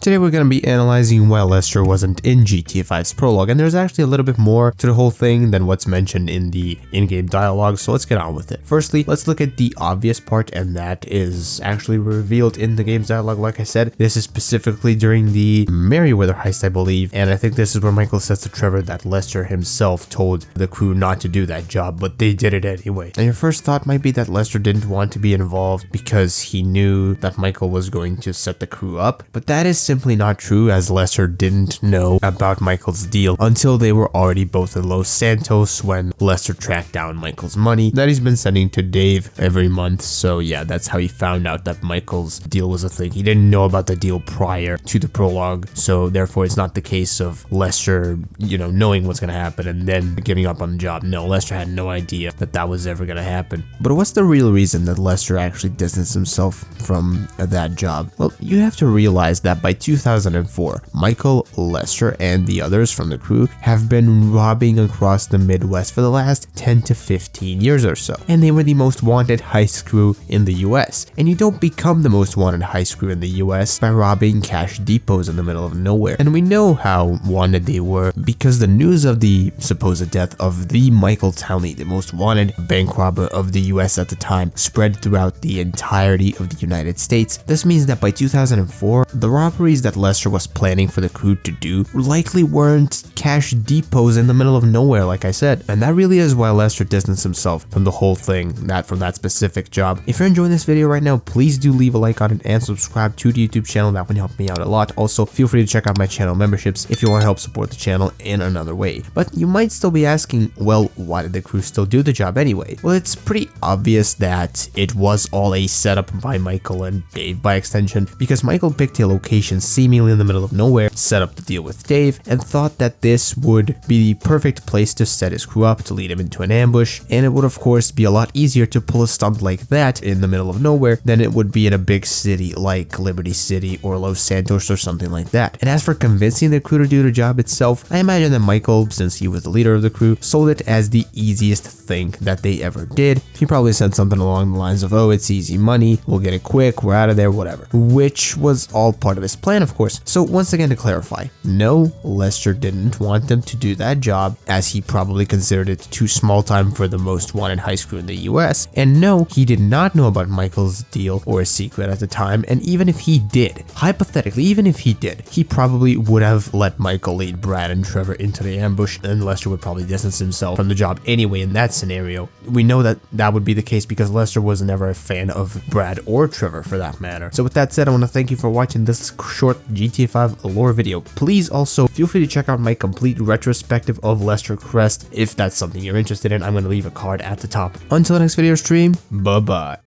Today we're going to be analyzing why Lester wasn't in GTA 5's prologue, and there's actually a little bit more to the whole thing than what's mentioned in the in-game dialogue, so let's get on with it. Firstly, let's look at the obvious part, and that is actually revealed in the game's dialogue. Like I said, this is specifically during the Merryweather heist, I believe, and I think this is where Michael says to Trevor that Lester himself told the crew not to do that job, but they did it anyway. And your first thought might be that Lester didn't want to be involved because he knew that Michael was going to set the crew up, but that is simply not true, as Lester didn't know about Michael's deal until they were already both in Los Santos when Lester tracked down Michael's money that he's been sending to Dave every month. So yeah, that's how he found out that Michael's deal was a thing. He didn't know about the deal prior to the prologue, so therefore it's not the case of Lester, knowing what's gonna happen and then giving up on the job. No, Lester had no idea that that was ever gonna happen. But what's the real reason that Lester actually distanced himself from that job? Well, you have to realize that by 2004, Michael, Lester, and the others from the crew have been robbing across the Midwest for the last 10 to 15 years or so, and they were the most wanted heist crew in the US. And you don't become the most wanted heist crew in the US by robbing cash depots in the middle of nowhere. And we know how wanted they were because the news of the supposed death of the Michael Townley, the most wanted bank robber of the US at the time, spread throughout the entirety of the United States. This means that by 2004, the robberies that Lester was planning for the crew to do likely weren't cash depots in the middle of nowhere, like I said. And that really is why Lester distanced himself from the whole thing, from that specific job. If you're enjoying this video right now, please do leave a like on it and subscribe to the YouTube channel. That would help me out a lot. Also, feel free to check out my channel memberships if you want to help support the channel in another way. But you might still be asking, well, why did the crew still do the job anyway? Well, it's pretty obvious that it was all a setup by Michael and Dave by extension, because Michael picked a location seemingly in the middle of nowhere, set up the deal with Dave, and thought that this would be the perfect place to set his crew up to lead him into an ambush. And it would of course be a lot easier to pull a stunt like that in the middle of nowhere than it would be in a big city like Liberty City or Los Santos or something like that. And as for convincing the crew to do the job itself, I imagine that Michael, since he was the leader of the crew, sold it as the easiest thing that they ever did. He probably said something along the lines of, oh, it's easy money, we'll get it quick, we're out of there, whatever, which was all part of his plan, of course. So once again, to clarify, no, Lester didn't want them to do that job, as he probably considered it too small time for the most wanted heist crew in the US. And no, he did not know about Michael's deal or secret at the time. And even if he did, hypothetically, even if he did, he probably would have let Michael lead Brad and Trevor into the ambush, and Lester would probably distance himself from the job anyway in that scenario. We know that that would be the case because Lester was never a fan of Brad or Trevor for that matter. So with that said, I want to thank you for watching this short GTA 5 lore video. Please also feel free to check out my complete retrospective of Lester Crest if that's something you're interested in. I'm going to leave a card at the top. Until the next video stream, bye bye.